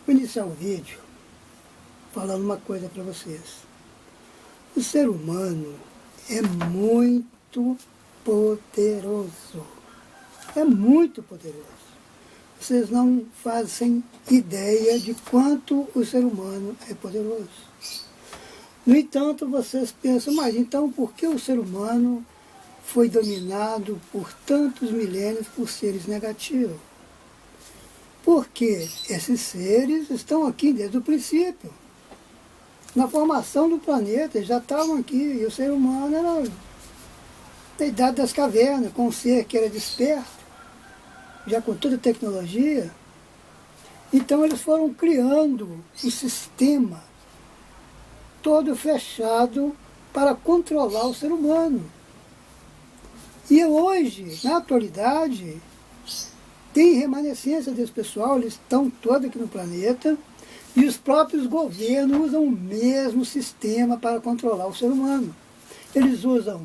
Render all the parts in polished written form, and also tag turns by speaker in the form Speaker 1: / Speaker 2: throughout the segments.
Speaker 1: Vou iniciar o vídeo falando uma coisa para vocês. O ser humano é muito poderoso. É muito poderoso. Vocês não fazem ideia de quanto o ser humano é poderoso. No entanto, vocês pensam, mas então por que o ser humano foi dominado por tantos milênios por seres negativos? Porque esses seres estão aqui desde o princípio. Na formação do planeta, eles já estavam aqui, e o ser humano era da idade das cavernas, com um ser que era desperto, já com toda a tecnologia. Então eles foram criando um sistema todo fechado para controlar o ser humano. E hoje, na atualidade, tem remanescência desse pessoal, eles estão todos aqui no planeta, e os próprios governos usam o mesmo sistema para controlar o ser humano. Eles usam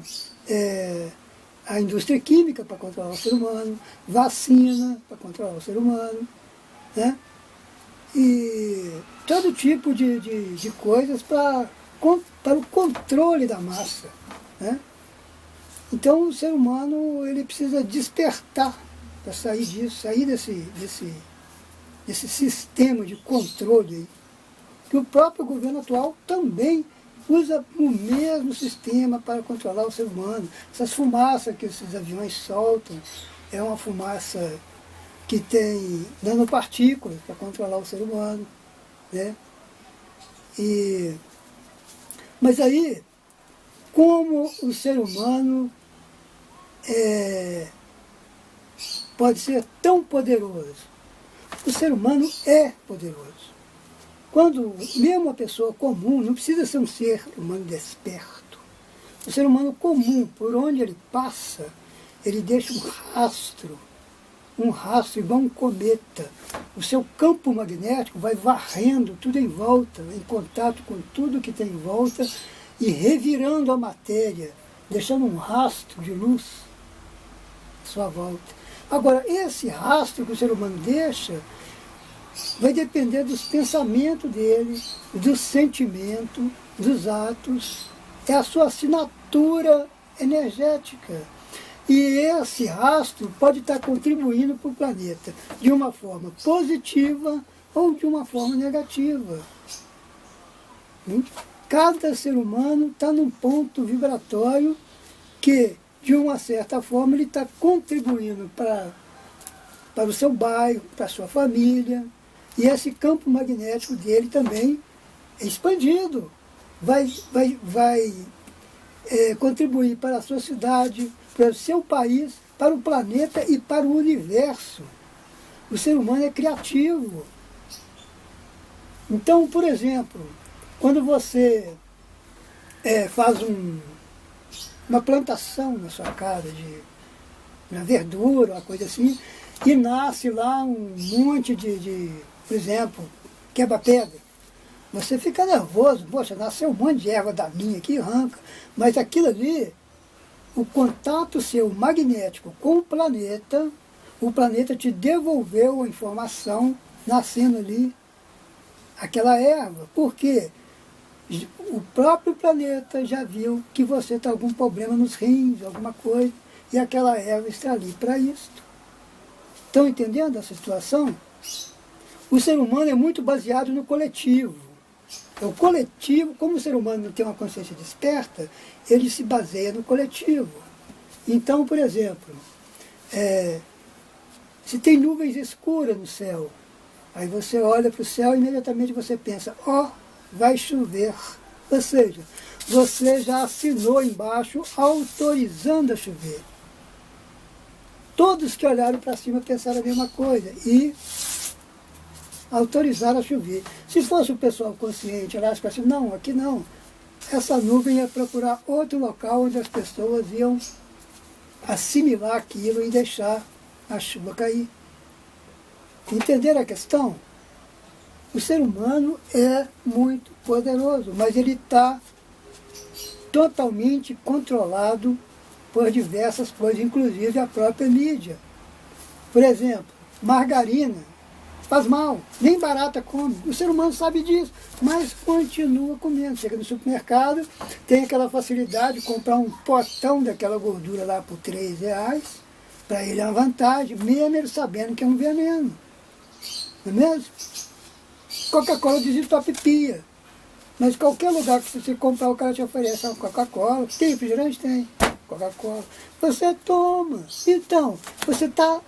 Speaker 1: a indústria química para controlar o ser humano, vacina para controlar o ser humano, né? E todo tipo de coisas para o controle da massa, né? Então o ser humano ele precisa despertar para sair disso, sair desse sistema de controle, que o próprio governo atual também usa o mesmo sistema para controlar o ser humano. Essas fumaças que esses aviões soltam, é uma fumaça que tem nanopartículas para controlar o ser humano, né? Mas aí, como o ser humano pode ser tão poderoso? O ser humano é poderoso. Quando mesmo uma pessoa comum, não precisa ser um ser humano desperto, o ser humano comum, por onde ele passa, ele deixa um rastro igual um cometa. O seu campo magnético vai varrendo tudo em volta, em contato com tudo que tem em volta e revirando a matéria, deixando um rastro de luz à sua volta. Agora, esse rastro que o ser humano deixa vai depender dos pensamentos dele, do sentimento, dos atos, é a sua assinatura energética. E esse rastro pode estar contribuindo para o planeta de uma forma positiva ou de uma forma negativa. Cada ser humano está num ponto vibratório que, de uma certa forma, ele está contribuindo para o seu bairro, para a sua família, e esse campo magnético dele também é expandido, vai contribuir para a sua cidade, para o seu país, para o planeta e para o universo. O ser humano é criativo. Então, por exemplo, quando você faz uma plantação na sua casa de uma verdura, uma coisa assim, e nasce lá um monte por exemplo, quebra-pedra. Você fica nervoso, poxa, nasceu um monte de erva daninha aqui, arranca, mas aquilo ali, o contato seu magnético com o planeta te devolveu a informação, nascendo ali aquela erva. Por quê? O próprio planeta já viu que você está com algum problema nos rins, alguma coisa, e aquela erva está ali para isso. Estão entendendo essa situação? O ser humano é muito baseado no coletivo. O coletivo, como o ser humano não tem uma consciência desperta, ele se baseia no coletivo. Então, por exemplo, se tem nuvens escuras no céu, aí você olha para o céu e imediatamente você pensa, vai chover. Ou seja, você já assinou embaixo autorizando a chover. Todos que olharam para cima pensaram a mesma coisa e autorizaram a chover. Se fosse o pessoal consciente, olhasse para cima, não, aqui não. Essa nuvem ia procurar outro local onde as pessoas iam assimilar aquilo e deixar a chuva cair. Entenderam a questão? O ser humano é muito poderoso, mas ele está totalmente controlado por diversas coisas, inclusive a própria mídia. Por exemplo, margarina faz mal, nem barata come. O ser humano sabe disso, mas continua comendo. Chega no supermercado, tem aquela facilidade de comprar um potão daquela gordura lá por R$3. Para ele é uma vantagem, mesmo ele sabendo que é um veneno. Não é mesmo? Coca-Cola desentupia. Mas qualquer lugar que você comprar, o cara te oferece uma Coca-Cola. Tem refrigerante? Tem. Coca-Cola. Você toma. Então, você está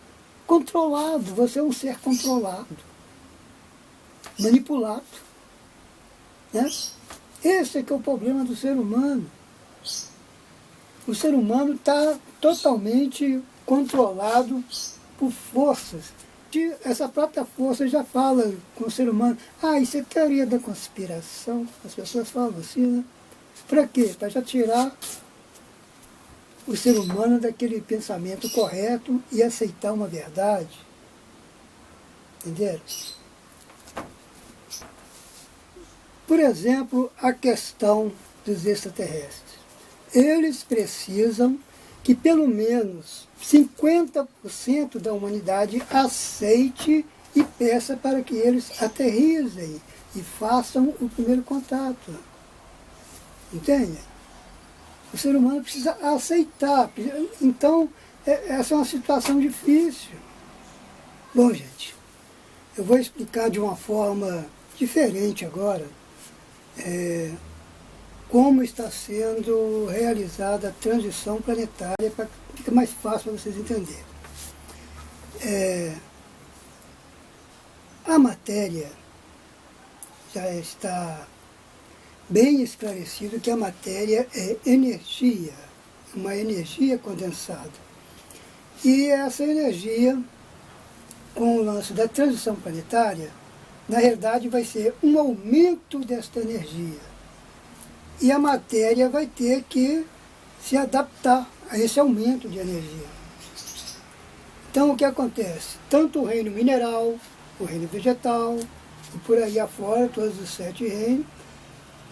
Speaker 1: controlado. Você é um ser controlado. Manipulado. Né? Esse é que é o problema do ser humano. O ser humano está totalmente controlado por forças. Essa própria força já fala com o ser humano. Isso é teoria da conspiração. As pessoas falam assim, né? Para quê? Para já tirar o ser humano daquele pensamento correto e aceitar uma verdade. Entenderam? Por exemplo, a questão dos extraterrestres. Eles precisam que pelo menos 50% da humanidade aceite e peça para que eles aterrissem e façam o primeiro contato. Entende? O ser humano precisa aceitar. Então, essa é uma situação difícil. Bom, gente, eu vou explicar de uma forma diferente agora como está sendo realizada a transição planetária, para que fique mais fácil para vocês entenderem. A matéria já está bem esclarecido que a matéria é energia, uma energia condensada. E essa energia, com o lance da transição planetária, na realidade vai ser um aumento desta energia. E a matéria vai ter que se adaptar a esse aumento de energia. Então o que acontece? Tanto o reino mineral, o reino vegetal, e por aí afora, todos os 7 reinos,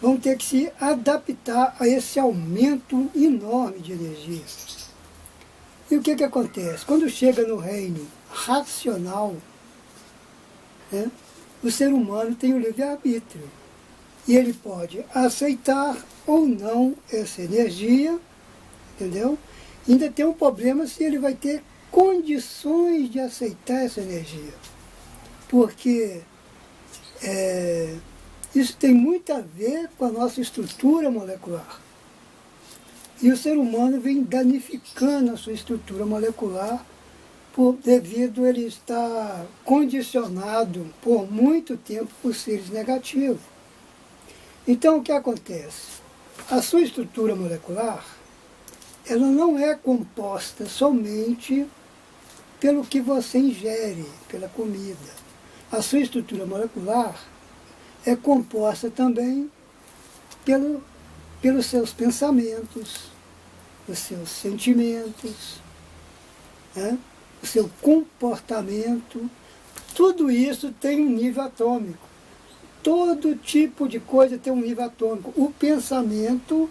Speaker 1: vão ter que se adaptar a esse aumento enorme de energia. E o que acontece? Quando chega no reino racional, né, o ser humano tem o livre-arbítrio. E ele pode aceitar ou não essa energia, entendeu? Ainda tem um problema se ele vai ter condições de aceitar essa energia. Porque isso tem muito a ver com a nossa estrutura molecular. E o ser humano vem danificando a sua estrutura molecular devido a ele estar condicionado por muito tempo por seres negativos. Então, o que acontece? A sua estrutura molecular, ela não é composta somente pelo que você ingere, pela comida. A sua estrutura molecular é composta também pelos seus pensamentos, os seus sentimentos, né? O seu comportamento. Tudo isso tem um nível atômico. Todo tipo de coisa tem um nível atômico. O pensamento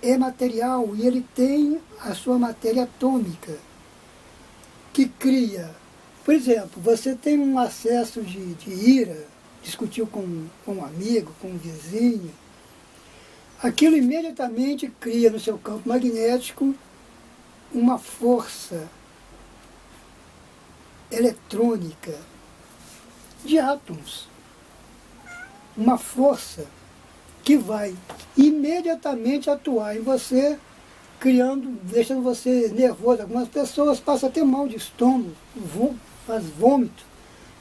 Speaker 1: é material e ele tem a sua matéria atômica, que cria. Por exemplo, você tem um acesso de ira, discutiu com um amigo, com um vizinho, aquilo imediatamente cria no seu campo magnético uma força eletrônica de átomos. Uma força que vai imediatamente atuar em você, deixando você nervoso. Algumas pessoas passam a ter mal de estômago, faz vômito,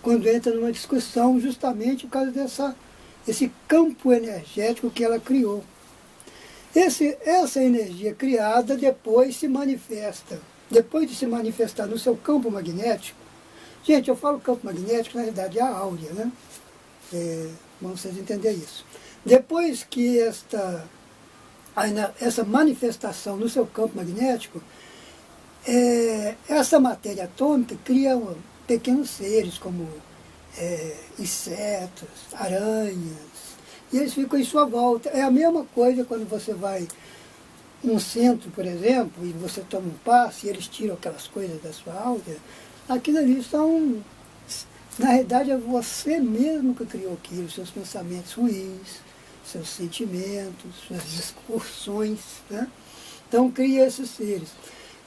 Speaker 1: quando entra numa discussão, justamente por causa desse campo energético que ela criou. Essa energia criada depois se manifesta. Depois de se manifestar no seu campo magnético, gente, eu falo campo magnético, na realidade é a áurea, né? Bom vocês entenderem isso. Depois que essa manifestação no seu campo magnético, essa matéria atômica cria pequenos seres como insetos, aranhas, e eles ficam em sua volta. É a mesma coisa quando você vai num centro, por exemplo, e você toma um passe e eles tiram aquelas coisas da sua áurea. Aquilo ali são Na realidade é você mesmo que criou aquilo, seus pensamentos ruins, seus sentimentos, suas discussões, né? Então cria esses seres.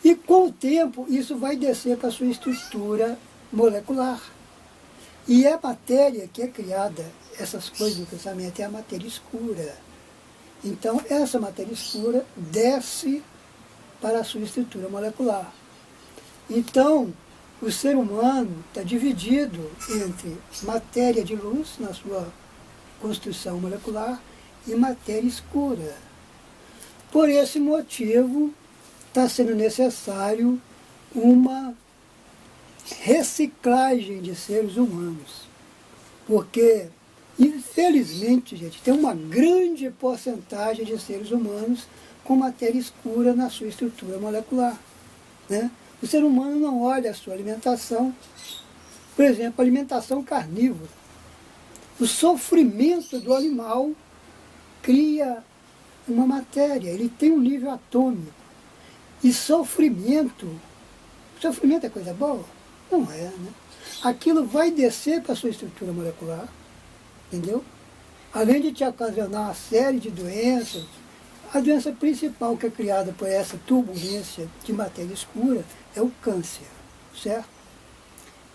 Speaker 1: E com o tempo isso vai descer para a sua estrutura molecular. E a matéria que é criada, essas coisas do pensamento, é a matéria escura. Então essa matéria escura desce para a sua estrutura molecular. Então, o ser humano está dividido entre matéria de luz, na sua construção molecular, e matéria escura. Por esse motivo, está sendo necessário uma reciclagem de seres humanos. Porque, infelizmente, gente, tem uma grande porcentagem de seres humanos com matéria escura na sua estrutura molecular, né? O ser humano não olha a sua alimentação, por exemplo, alimentação carnívora. O sofrimento do animal cria uma matéria, ele tem um nível atômico. E sofrimento é coisa boa? Não é, né? Aquilo vai descer para a sua estrutura molecular, entendeu? Além de te ocasionar uma série de doenças, a doença principal que é criada por essa turbulência de matéria escura é o câncer, certo?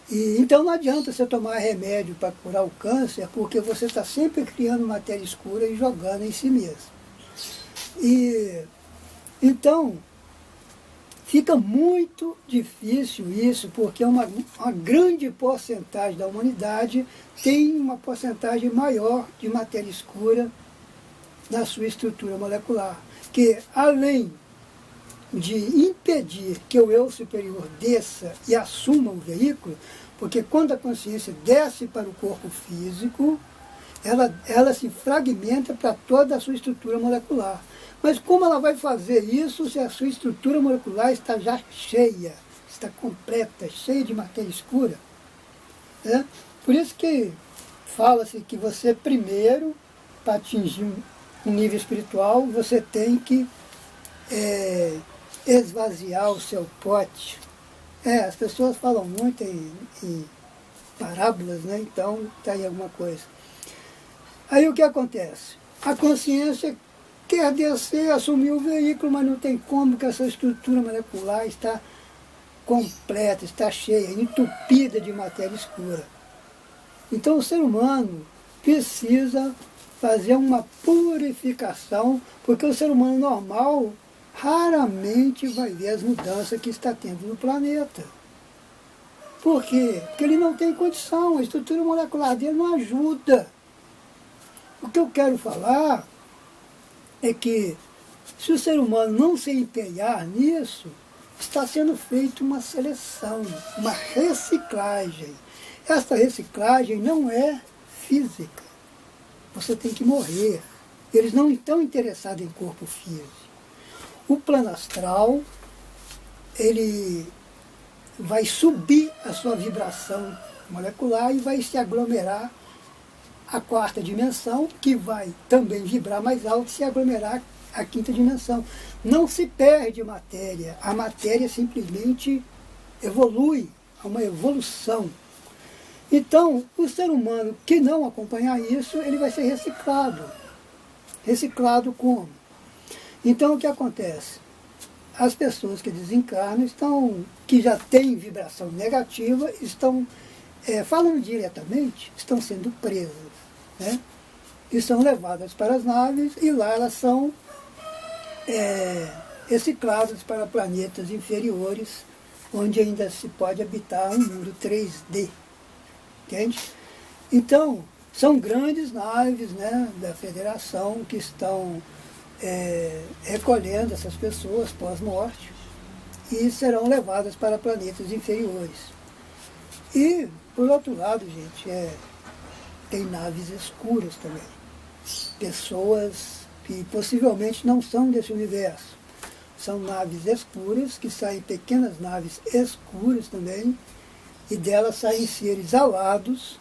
Speaker 1: E, então não adianta você tomar remédio para curar o câncer, porque você está sempre criando matéria escura e jogando em si mesmo. E, então, fica muito difícil isso, porque uma grande porcentagem da humanidade tem uma porcentagem maior de matéria escura na sua estrutura molecular, que além de impedir que o eu superior desça e assuma o veículo, porque quando a consciência desce para o corpo físico, ela se fragmenta para toda a sua estrutura molecular. Mas como ela vai fazer isso se a sua estrutura molecular está já cheia, está completa, cheia de matéria escura? Né? Por isso que fala-se que você primeiro, para atingir um nível espiritual, você tem que esvaziar o seu pote. As pessoas falam muito em parábolas, né? Então está aí alguma coisa. Aí o que acontece? A consciência quer descer, assumir o veículo, mas não tem como, porque essa estrutura molecular está completa, está cheia, entupida de matéria escura. Então o ser humano precisa fazer uma purificação, porque o ser humano normal raramente vai ver as mudanças que está tendo no planeta. Por quê? Porque ele não tem condição, a estrutura molecular dele não ajuda. O que eu quero falar é que, se o ser humano não se empenhar nisso, está sendo feita uma seleção, uma reciclagem. Essa reciclagem não é física. Você tem que morrer. Eles não estão interessados em corpo físico. O plano astral, ele vai subir a sua vibração molecular e vai se aglomerar à quarta dimensão, que vai também vibrar mais alto e se aglomerar à quinta dimensão. Não se perde matéria, a matéria simplesmente evolui, há uma evolução. Então, o ser humano que não acompanhar isso, ele vai ser reciclado. Reciclado como? Então, o que acontece? As pessoas que desencarnam, que já têm vibração negativa, estão, falando diretamente, estão sendo presas, né? E são levadas para as naves, e lá elas são recicladas para planetas inferiores, onde ainda se pode habitar um mundo 3D. Entende? Então, são grandes naves, né, da Federação que estão recolhendo essas pessoas pós-morte e serão levadas para planetas inferiores. E, por outro lado, gente, tem naves escuras também. Pessoas que possivelmente não são desse universo. São naves escuras, que saem pequenas naves escuras também, e delas saem seres alados,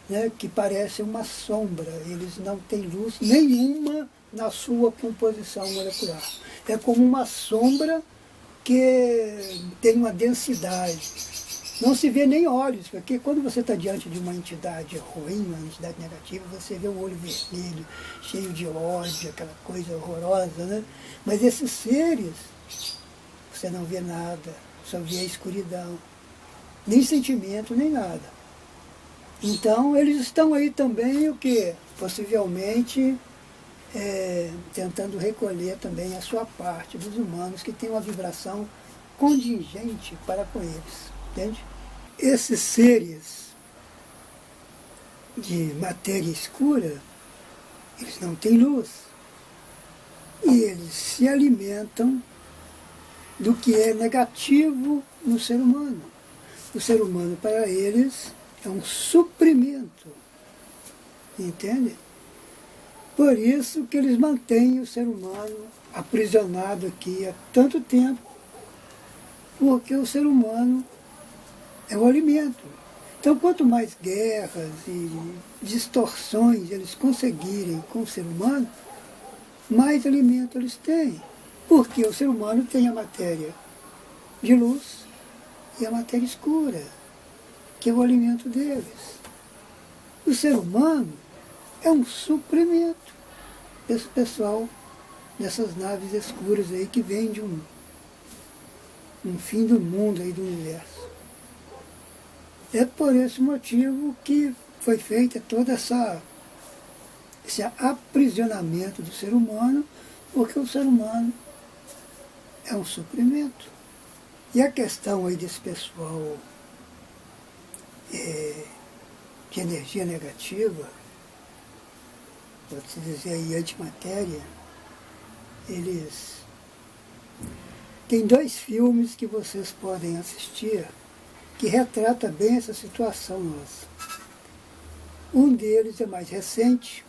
Speaker 1: né, que parecem uma sombra. Eles não têm luz nenhuma na sua composição molecular. É como uma sombra que tem uma densidade. Não se vê nem olhos, porque quando você está diante de uma entidade ruim, uma entidade negativa, você vê o olho vermelho, cheio de ódio, aquela coisa horrorosa, né? Mas esses seres, você não vê nada, só vê a escuridão, nem sentimento, nem nada. Então, eles estão aí também, o que? Possivelmente tentando recolher também a sua parte dos humanos que tem uma vibração contingente para com eles, entende? Esses seres de matéria escura, eles não têm luz. E eles se alimentam do que é negativo no ser humano. O ser humano, para eles, é um suprimento. Entende? Por isso que eles mantêm o ser humano aprisionado aqui há tanto tempo, porque o ser humano é o alimento. Então, quanto mais guerras e distorções eles conseguirem com o ser humano, mais alimento eles têm. Porque o ser humano tem a matéria de luz e a matéria escura, que é o alimento deles. O ser humano é um suprimento desse pessoal, dessas naves escuras aí que vêm de um fim do mundo aí, do universo. É por esse motivo que foi feita toda esse aprisionamento do ser humano, porque o ser humano é um suprimento. E a questão aí desse pessoal de energia negativa, pode-se dizer aí antimatéria, eles têm 2 filmes que vocês podem assistir que retrata bem essa situação nossa. Um deles é mais recente,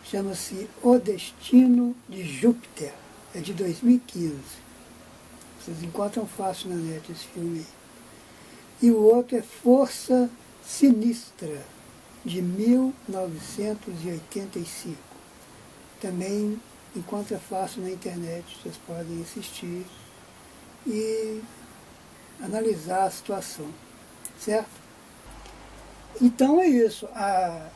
Speaker 1: chama-se O Destino de Júpiter, é de 2015. Vocês encontram fácil na net esse filme aí. E o outro é Força Sinistra, de 1985. Também encontra fácil na internet, vocês podem assistir e analisar a situação, certo? Então é isso, a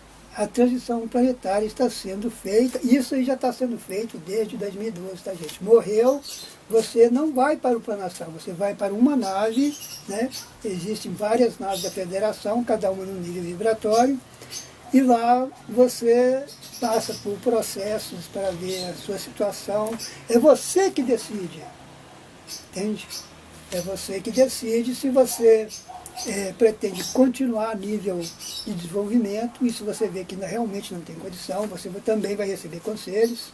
Speaker 1: transição planetária está sendo feita, isso aí já está sendo feito desde 2012, tá, gente? Morreu, você não vai para o plano astral, você vai para uma nave, né? Existem várias naves da Federação, cada uma num nível vibratório, e lá você passa por processos para ver a sua situação. É você que decide, entende? É você que decide se você pretende continuar a nível de desenvolvimento, e se você vê que realmente não tem condição, você também vai receber conselhos,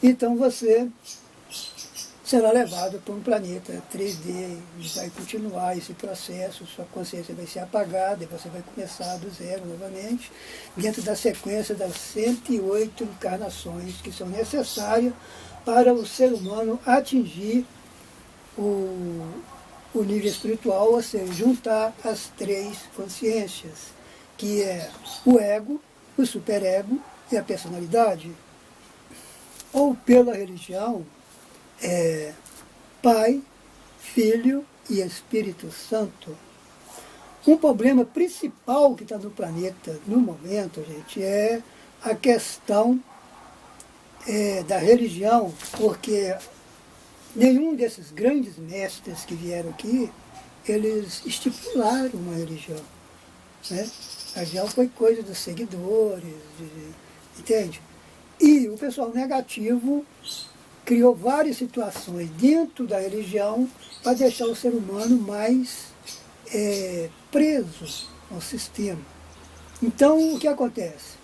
Speaker 1: então você será levado para um planeta 3D e vai continuar esse processo, sua consciência vai ser apagada e você vai começar do zero novamente, dentro da sequência das 108 encarnações que são necessárias para o ser humano atingir o nível espiritual, ou seja, juntar as 3 consciências, que é o ego, o superego e a personalidade. Ou pela religião, Pai, Filho e Espírito Santo. Um problema principal que está no planeta no momento, gente, é a questão da religião, porque nenhum desses grandes mestres que vieram aqui, eles estipularam uma religião, né? A religião foi coisa dos seguidores, entende? E o pessoal negativo criou várias situações dentro da religião para deixar o ser humano mais preso ao sistema. Então, o que acontece?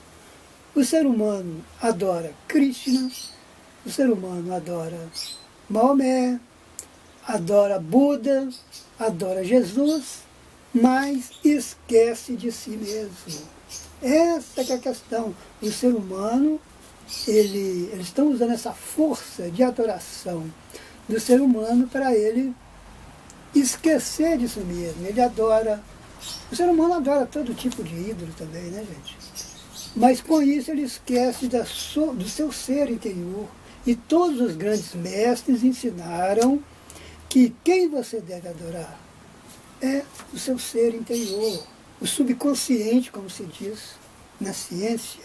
Speaker 1: O ser humano adora Krishna, o ser humano adora Maomé, adora Buda, adora Jesus, mas esquece de si mesmo. Essa que é a questão. O ser humano, eles estão usando essa força de adoração do ser humano para ele esquecer de si mesmo. Ele adora, o ser humano adora todo tipo de ídolo também, né, gente? Mas com isso ele esquece do seu ser interior. E todos os grandes mestres ensinaram que quem você deve adorar? é o seu ser interior, o subconsciente, como se diz na ciência.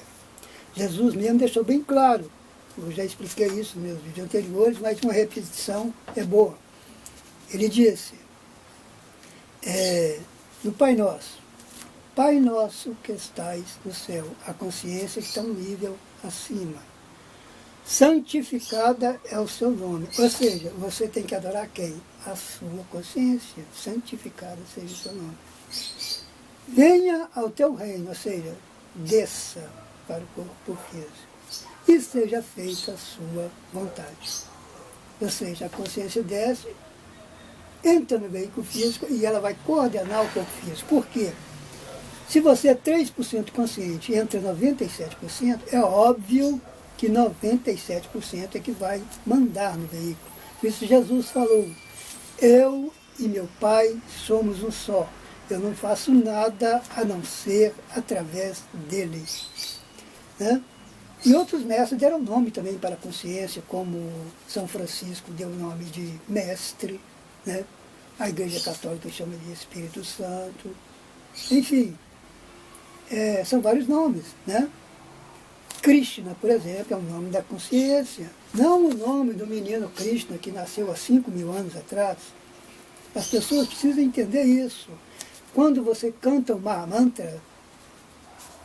Speaker 1: Jesus mesmo deixou bem claro, eu já expliquei isso nos meus vídeos anteriores, mas uma repetição é boa. Ele disse, no Pai Nosso, Pai Nosso que estais no céu, a consciência está um nível acima. Santificada é o seu nome. Ou seja, você tem que adorar quem? A sua consciência. Santificada seja o seu nome. Venha ao teu reino, ou seja, desça para o corpo físico. E seja feita a sua vontade. Ou seja, a consciência desce, entra no veículo físico e ela vai coordenar o corpo físico. Por quê? Se você é 3% consciente e entra 97%, é óbvio que 97% é que vai mandar no veículo. Por isso Jesus falou, eu e meu Pai somos um só. Eu não faço nada a não ser através dele. Né? E outros mestres deram nome também para a consciência, como São Francisco deu o nome de mestre, né? A Igreja Católica chama de Espírito Santo. Enfim, são vários nomes, né? Krishna, por exemplo, é o nome da consciência. Não o nome do menino Krishna que nasceu há 5.000 anos atrás. As pessoas precisam entender isso. Quando você canta o Mahamantra,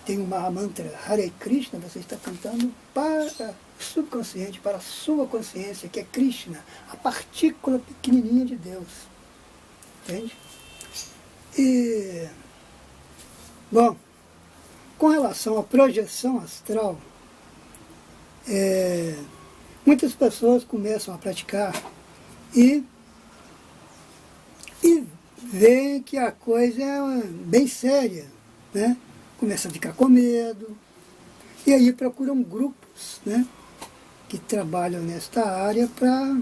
Speaker 1: tem o Mahamantra Hare Krishna, você está cantando para o subconsciente, para a sua consciência, que é Krishna, a partícula pequenininha de Deus. Entende? E, bom, com relação à projeção astral, muitas pessoas começam a praticar e veem que a coisa é bem séria, né? Começam a ficar com medo, e aí procuram grupos, né, que trabalham nesta área para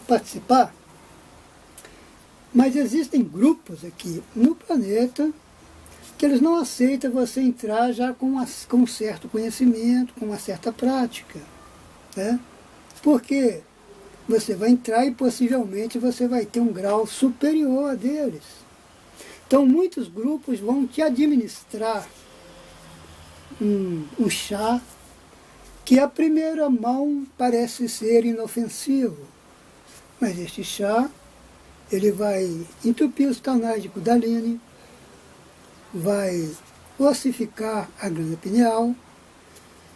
Speaker 1: participar. Mas existem grupos aqui no planeta que eles não aceitam você entrar já com um certo conhecimento, com uma certa prática. Né? Porque você vai entrar e possivelmente você vai ter um grau superior a deles. Então muitos grupos vão te administrar um chá que à primeira mão parece ser inofensivo. Mas este chá, ele vai entupir os canais de Kundalini, vai ossificar a glândula pineal,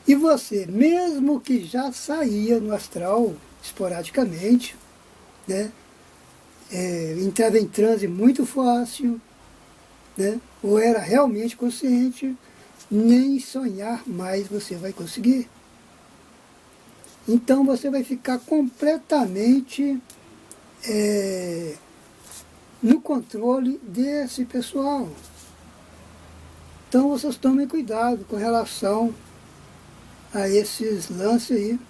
Speaker 1: e você, mesmo que já saía no astral esporadicamente, né, entrava em transe muito fácil, né, ou era realmente consciente, nem sonhar mais você vai conseguir. Então você vai ficar completamente no controle desse pessoal. Então vocês tomem cuidado com relação a esses lances aí,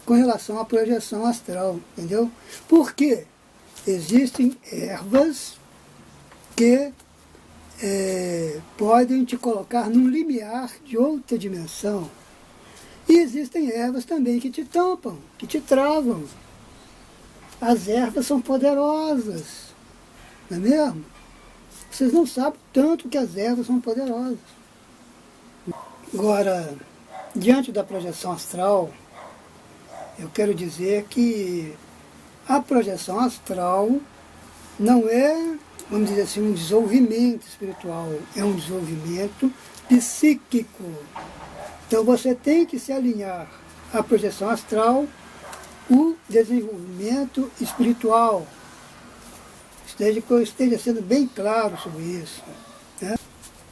Speaker 1: com relação à projeção astral, entendeu? Porque existem ervas que podem te colocar num limiar de outra dimensão. E existem ervas também que te tampam, que te travam. As ervas são poderosas, não é mesmo? Vocês não sabem tanto que as ervas são poderosas. Agora, diante da projeção astral, eu quero dizer que a projeção astral não é, vamos dizer assim, um desenvolvimento espiritual, é um desenvolvimento psíquico. Então você tem que se alinhar à projeção astral, o desenvolvimento espiritual. Que eu esteja sendo bem claro sobre isso. Né?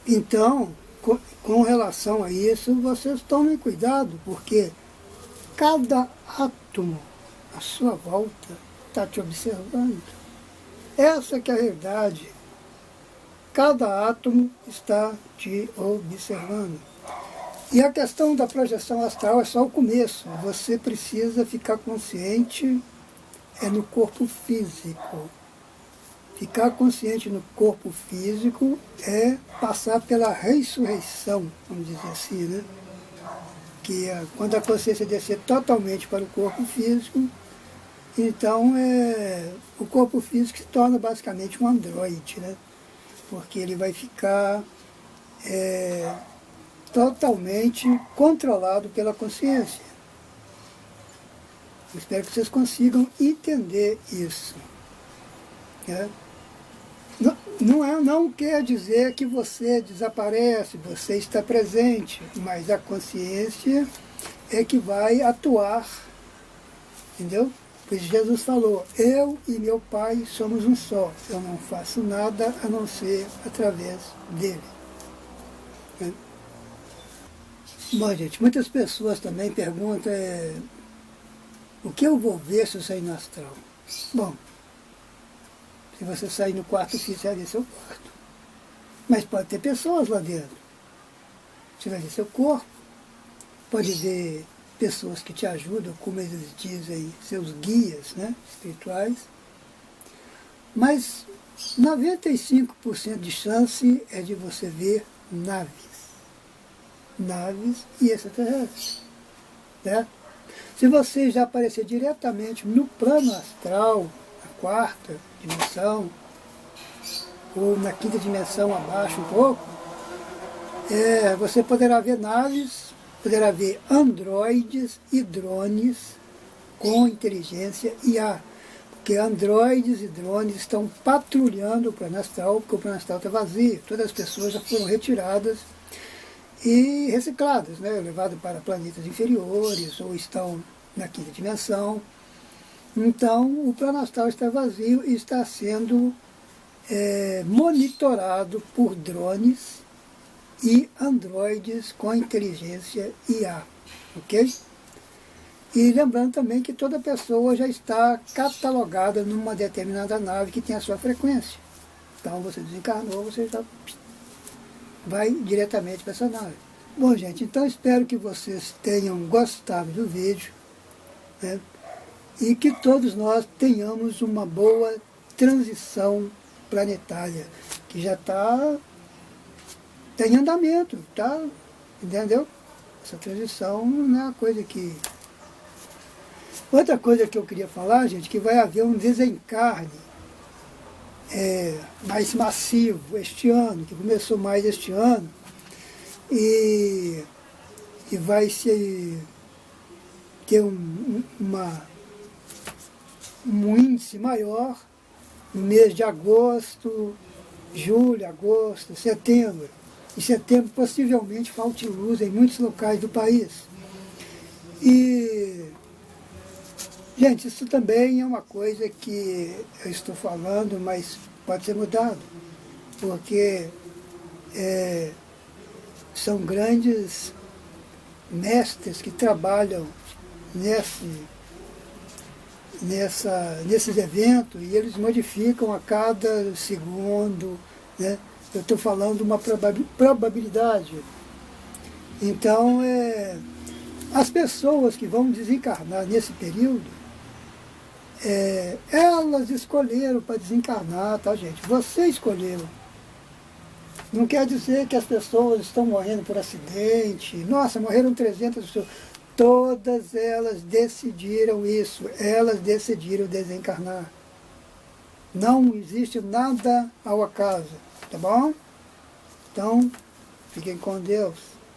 Speaker 1: Então, com relação a isso, vocês tomem cuidado, porque cada átomo à sua volta está te observando. Essa que é a verdade. Cada átomo está te observando. E a questão da projeção astral é só o começo. Você precisa ficar consciente no corpo físico. Ficar consciente no corpo físico é passar pela ressurreição, vamos dizer assim, né? Que quando a consciência descer totalmente para o corpo físico, Então, o corpo físico se torna basicamente um androide, né? Porque ele vai ficar totalmente controlado pela consciência. Eu espero que vocês consigam entender isso. Né? Não quer dizer que você desaparece, você está presente, mas a consciência é que vai atuar, entendeu? Pois Jesus falou, eu e meu Pai somos um só, eu não faço nada a não ser através dele. Né? Bom, gente, muitas pessoas também perguntam o que eu vou ver se eu sair no astral? Bom, se você sair no quarto físico, você vai ver seu quarto. Mas pode ter pessoas lá dentro. Você vai ver seu corpo, pode ver pessoas que te ajudam, como eles dizem, seus guias, né, espirituais. Mas 95% de chance é de você ver naves. Naves e extraterrestres. Né? Se você já aparecer diretamente no plano astral, na quarta dimensão, ou na quinta dimensão abaixo um pouco, você poderá ver naves, poderá ver androides e drones com inteligência IA. Porque androides e drones estão patrulhando o plano astral, porque o plano astral está vazio. Todas as pessoas já foram retiradas e recicladas, né? Levadas para planetas inferiores ou estão na quinta dimensão. Então, o plano astral está vazio e está sendo monitorado por drones e androides com inteligência IA, ok? E lembrando também que toda pessoa já está catalogada numa determinada nave que tem a sua frequência. Então você desencarnou, você já vai diretamente para essa nave. Bom, gente, então espero que vocês tenham gostado do vídeo, né? E que todos nós tenhamos uma boa transição planetária, que já está em andamento, tá? Entendeu? Essa transição não é uma coisa que... Outra coisa que eu queria falar, gente, que vai haver um desencarne mais massivo este ano, que começou mais este ano, e vai ter um índice maior no mês de agosto, julho, agosto, setembro. Em setembro, possivelmente, falte luz em muitos locais do país. E, gente, isso também é uma coisa que eu estou falando, mas pode ser mudado, porque são grandes mestres que trabalham nesses eventos e eles modificam a cada segundo, né? Eu estou falando uma probabilidade. Então, as pessoas que vão desencarnar nesse período, elas escolheram para desencarnar, tá, gente? Você escolheu. Não quer dizer que as pessoas estão morrendo por acidente. Nossa, morreram 300 pessoas. Todas elas decidiram isso. Elas decidiram desencarnar. Não existe nada ao acaso. Tá bom? Então, fiquem com Deus.